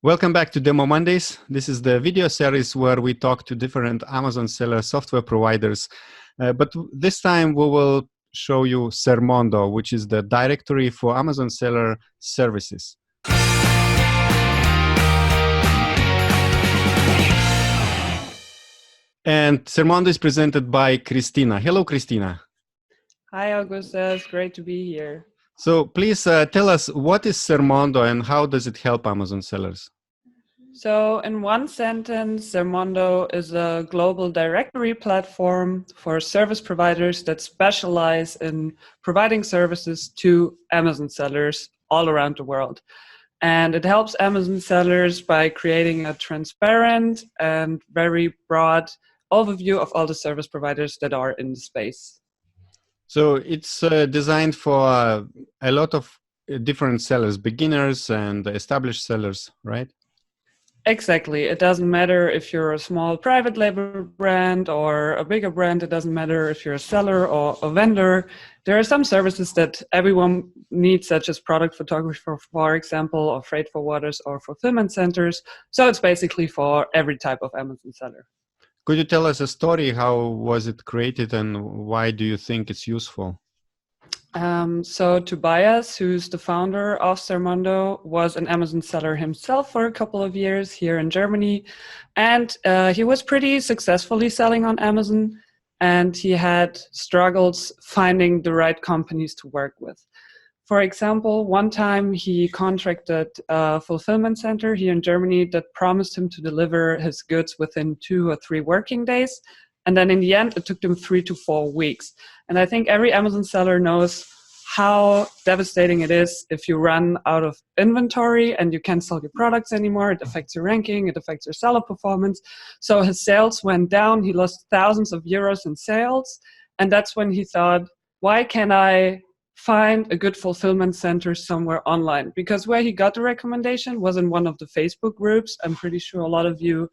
Welcome back to Demo Mondays. This is the video series where we talk to different Amazon seller software providers. But this time we will show you Sermondo, which is the directory for Amazon seller services. And Sermondo is presented by Kristina. Hello, Kristina. Hi, Augusta. It's great to be here. So please tell us, what is Sermondo and how does it help Amazon sellers? So in one sentence, Sermondo is a global directory platform for service providers that specialize in providing services to Amazon sellers all around the world. And it helps Amazon sellers by creating a transparent and very broad overview of all the service providers that are in the space. So it's designed for a lot of different sellers, beginners and established sellers, right? Exactly. It doesn't matter if you're a small private label brand or a bigger brand. It doesn't matter if you're a seller or a vendor. There are some services that everyone needs, such as product photography, for example, or freight forwarders or fulfillment centers. So it's basically for every type of Amazon seller. Could you tell us a story? How was it created and why do you think it's useful? So Tobias, who's the founder of Sermondo, was an Amazon seller himself for a couple of years here in Germany. And he was pretty successfully selling on Amazon. And he had struggles finding the right companies to work with. For example, one time he contracted a fulfillment center here in Germany that promised him to deliver his goods within 2 or 3 working days. And then in the end, it took them 3 to 4 weeks. And I think every Amazon seller knows how devastating it is if you run out of inventory and you can't sell your products anymore. It affects your ranking, it affects your seller performance. So his sales went down. He lost thousands of euros in sales. And that's when he thought, why can't I find a good fulfillment center somewhere online? Because where he got the recommendation was in one of the Facebook groups. I'm pretty sure a lot of you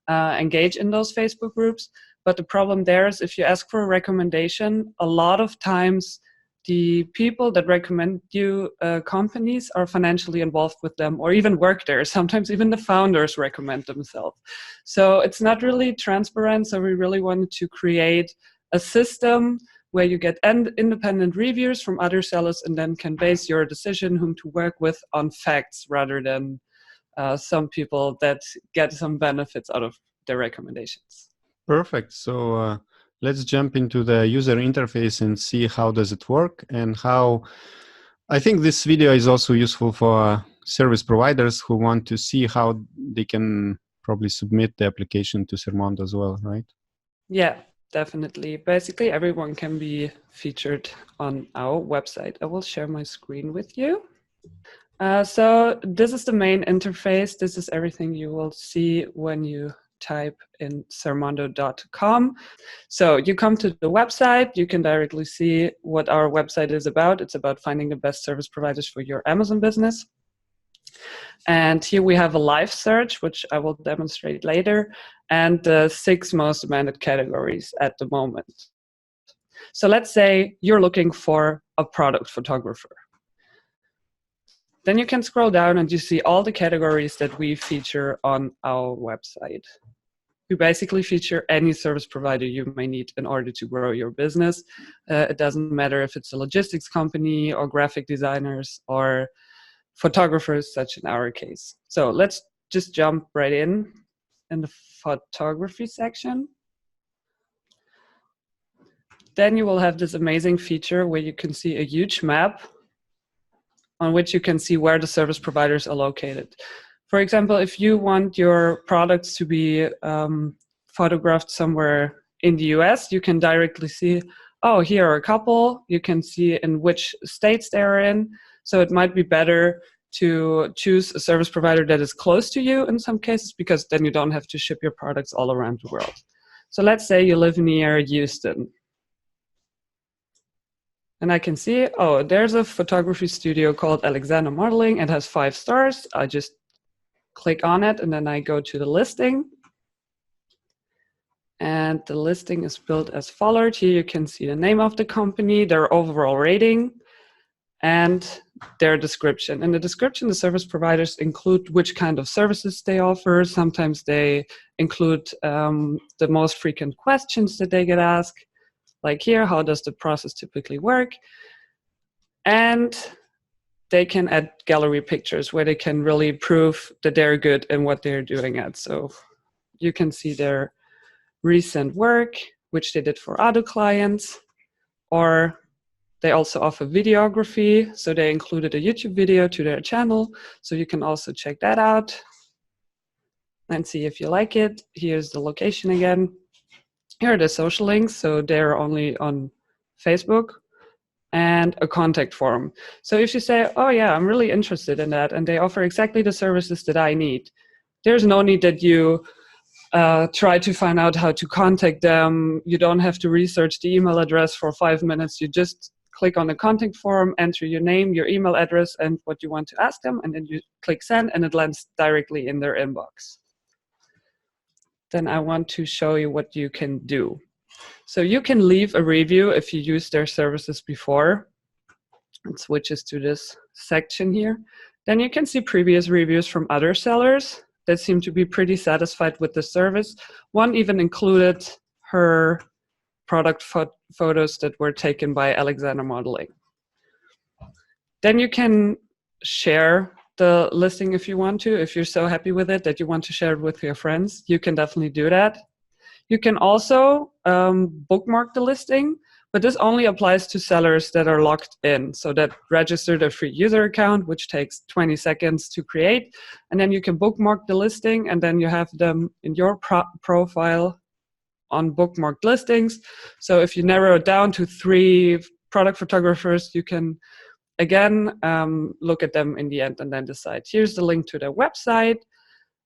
engage in those Facebook groups. But the problem there is if you ask for a recommendation, a lot of times the people that recommend you companies are financially involved with them or even work there. Sometimes even the founders recommend themselves. So it's not really transparent. So we really wanted to create a system where you get independent reviews from other sellers and then can base your decision whom to work with on facts rather than some people that get some benefits out of their recommendations. Perfect. So let's jump into the user interface and see how does it work and how. I think this video is also useful for service providers who want to see how they can probably submit the application to Sermondo as well, right? Yeah, definitely. Basically, everyone can be featured on our website. I will share my screen with you. So this is the main interface. This is everything you will see when you type in sermondo.com. So you come to the website, you can directly see what our website is about. It's about finding the best service providers for your Amazon business. And here we have a live search, which I will demonstrate later, and the 6 most demanded categories at the moment. So let's say you're looking for a product photographer. Then you can scroll down and you see all the categories that we feature on our website. We basically feature any service provider you may need in order to grow your business. It doesn't matter if it's a logistics company or graphic designers or photographers, such in our case. So let's just jump right in the photography section. Then you will have this amazing feature where you can see a huge map on which you can see where the service providers are located. For example, if you want your products to be photographed somewhere in the US, you can directly see, oh, here are a couple. You can see in which states they're in. So it might be better to choose a service provider that is close to you in some cases, because then you don't have to ship your products all around the world. So let's say you live near Houston. And I can see, oh, there's a photography studio called Alexander Modeling. It has 5 stars. I just click on it and then I go to the listing. And the listing is built as followed. Here you can see the name of the company, their overall rating. and their description. In the description, the service providers include which kind of services they offer. Sometimes they include the most frequent questions that they get asked, like here, how does the process typically work? And they can add gallery pictures where they can really prove that they're good in what they're doing at. So you can see their recent work, which they did for other clients, or they also offer videography. So they included a YouTube video to their channel. So you can also check that out and see if you like it. Here's the location again. Here are the social links. So they're only on Facebook, and a contact form. So if you say, oh yeah, I'm really interested in that, and they offer exactly the services that I need, there's no need that you try to find out how to contact them. You don't have to research the email address for 5 minutes. You just click on the contact form, enter your name, your email address, and what you want to ask them, and then you click send, and it lands directly in their inbox. Then I want to show you what you can do. So you can leave a review if you used their services before. It switches to this section here. Then you can see previous reviews from other sellers that seem to be pretty satisfied with the service. One even included her product photos that were taken by Alexander Modeling. Then you can share the listing if you want to. If you're so happy with it that you want to share it with your friends, you can definitely do that. You can also bookmark the listing, but this only applies to sellers that are logged in, so that registered a free user account, which takes 20 seconds to create. And then you can bookmark the listing, and then you have them in your profile on bookmarked listings. So if you narrow it down to 3 product photographers, you can, again, look at them in the end and then decide, here's the link to their website.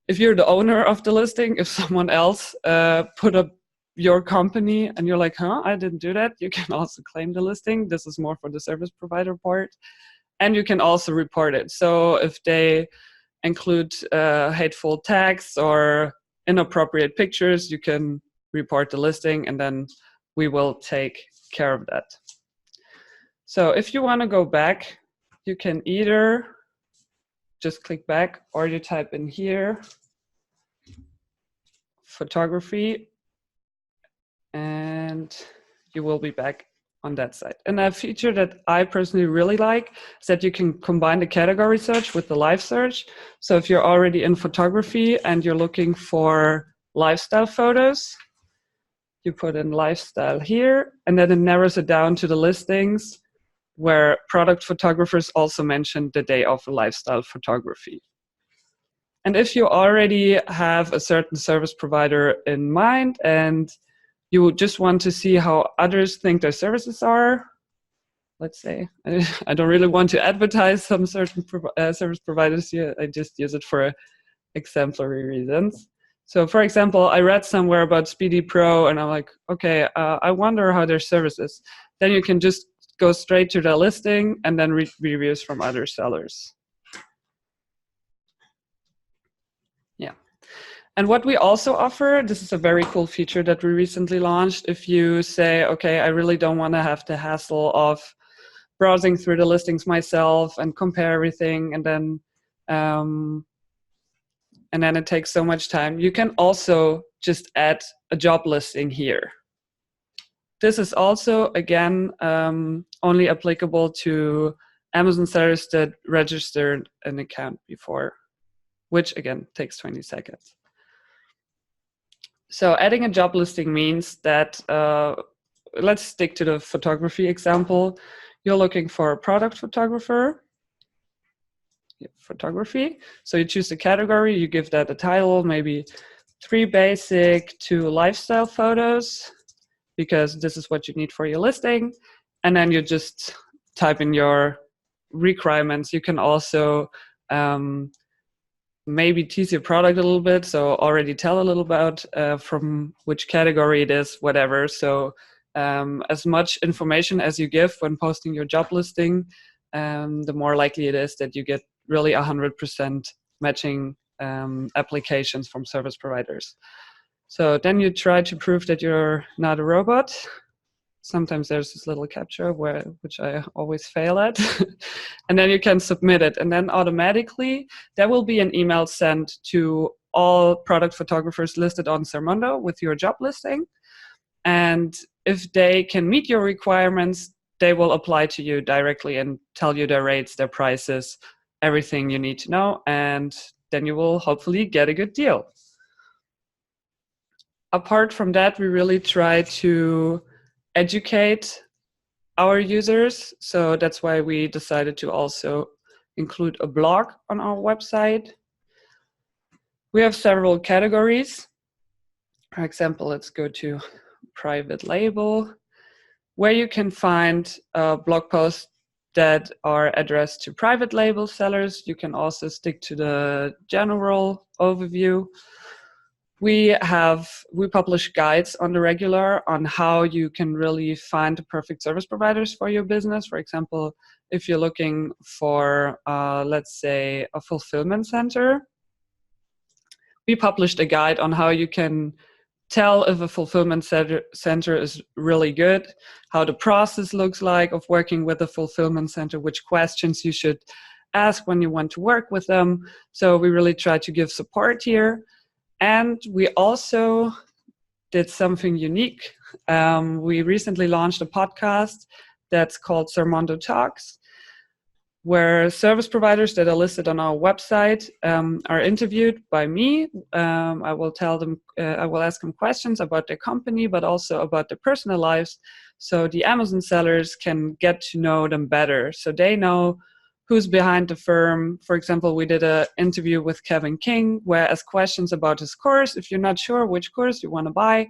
If you're the owner of the listing, if someone else put up your company and you're like, I didn't do that, you can also claim the listing. This is more for the service provider part. And you can also report it. So if they include hateful tags or inappropriate pictures, you can report the listing, and then we will take care of that. So if you want to go back, you can either just click back, or you type in here, photography, and you will be back on that site. And a feature that I personally really like is that you can combine the category search with the live search. So if you're already in photography and you're looking for lifestyle photos, you put in lifestyle here, and then it narrows it down to the listings where product photographers also mentioned that they offer lifestyle photography. And if you already have a certain service provider in mind and you just want to see how others think their services are, let's say, I don't really want to advertise some certain service providers here, I just use it for exemplary reasons. So for example, I read somewhere about Speedy Pro and I'm like, okay, I wonder how their service is. Then you can just go straight to the listing and then read reviews from other sellers. Yeah. And what we also offer, this is a very cool feature that we recently launched. If you say, okay, I really don't want to have the hassle of browsing through the listings myself and compare everything, and then it takes so much time, you can also just add a job listing here. This is also, again, only applicable to Amazon sellers that registered an account before, which again takes 20 seconds. So adding a job listing means that, let's stick to the photography example. You're looking for a product photographer, photography. So you choose the category, you give that a title, maybe 3 basic to lifestyle photos, because this is what you need for your listing. And then you just type in your requirements. You can also maybe tease your product a little bit, so already tell a little about from which category it is, whatever. So as much information as you give when posting your job listing, the more likely it is that you get really 100% matching applications from service providers. So then you try to prove that you're not a robot. Sometimes there's this little captcha which I always fail at. And then you can submit it. And then automatically there will be an email sent to all product photographers listed on Sermondo with your job listing. And if they can meet your requirements, they will apply to you directly and tell you their rates, their prices, everything you need to know. And then you will hopefully get a good deal. Apart from that, we really try to educate our users. So that's why we decided to also include a blog on our website. We have several categories. For example, let's go to private label, where you can find blog posts that are addressed to private label sellers. You can also stick to the general overview. We publish guides on the regular on how you can really find the perfect service providers for your business. For example, if you're looking for, let's say, a fulfillment center, we published a guide on how you can tell if a fulfillment center is really good, how the process looks like of working with a fulfillment center, which questions you should ask when you want to work with them. So we really try to give support here. And we also did something unique. We recently launched a podcast that's called Sermondo Talks, where service providers that are listed on our website are interviewed by me. I will ask them questions about their company, but also about their personal lives, so the Amazon sellers can get to know them better, so they know who's behind the firm. For example, we did an interview with Kevin King, where I asked questions about his course. If you're not sure which course you want to buy,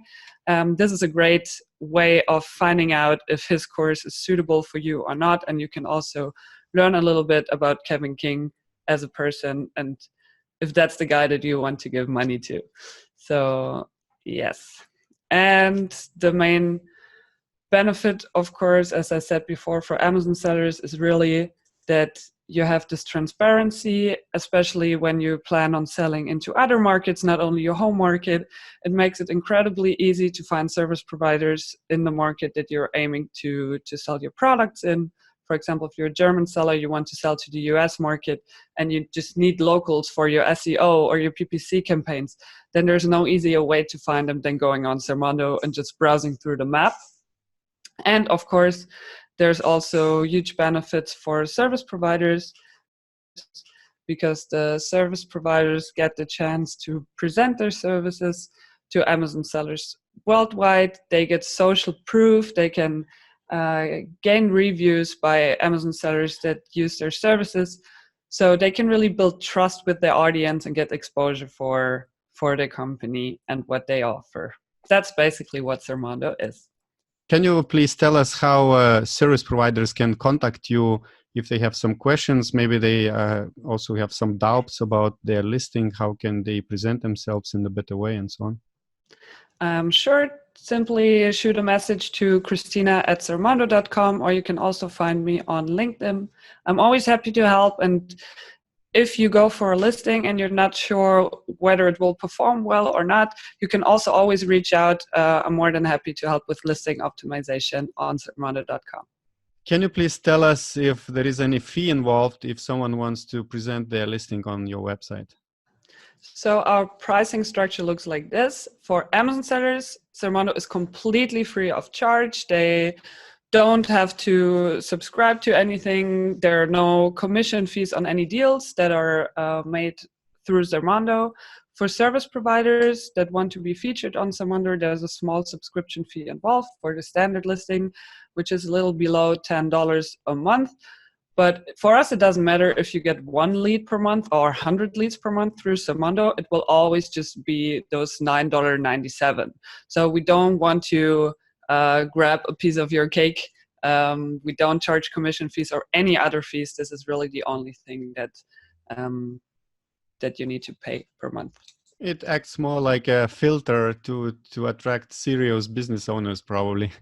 this is a great way of finding out if his course is suitable for you or not. And you can also learn a little bit about Kevin King as a person, and if that's the guy that you want to give money to. So, yes. And the main benefit, of course, as I said before, for Amazon sellers is really that you have this transparency, especially when you plan on selling into other markets, not only your home market. It makes it incredibly easy to find service providers in the market that you're aiming to sell your products in. For example, if you're a German seller, you want to sell to the US market and you just need locals for your SEO or your PPC campaigns, then there's no easier way to find them than going on Sermondo and just browsing through the map. And of course, there's also huge benefits for service providers, because the service providers get the chance to present their services to Amazon sellers worldwide. They get social proof. They can gain reviews by Amazon sellers that use their services. So they can really build trust with their audience and get exposure for their company and what they offer. That's basically what Sermondo is. Can you please tell us how service providers can contact you if they have some questions? Maybe they also have some doubts about their listing. How can they present themselves in a better way and so on? Sure. Simply shoot a message to Kristina@sermondo.com, or you can also find me on LinkedIn. I'm always happy to help. And if you go for a listing and you're not sure whether it will perform well or not, you can also always reach out. I'm more than happy to help with listing optimization on Sermondo.com. Can you please tell us if there is any fee involved if someone wants to present their listing on your website? So our pricing structure looks like this. For Amazon sellers, Sermondo is completely free of charge. They don't have to subscribe to anything. There are no commission fees on any deals that are made through Sermondo. For service providers that want to be featured on Sermondo, there's a small subscription fee involved for the standard listing, which is a little below $10 a month. But for us, it doesn't matter if you get 1 lead per month or 100 leads per month through Sermondo. It will always just be those $9.97. So we don't want to grab a piece of your cake. We don't charge commission fees or any other fees. This is really the only thing that you need to pay per month. It acts more like a filter to attract serious business owners, probably.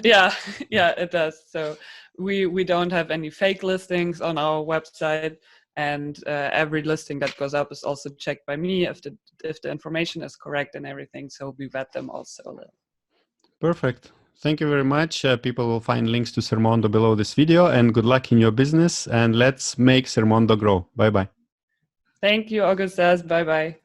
yeah, it does. So we don't have any fake listings on our website, and every listing that goes up is also checked by me if the information is correct and everything. So we vet them also a little. Perfect. Thank you very much. People will find links to Sermondo below this video, and good luck in your business, and let's make Sermondo grow. Bye-bye. Thank you, Augustus. Bye-bye.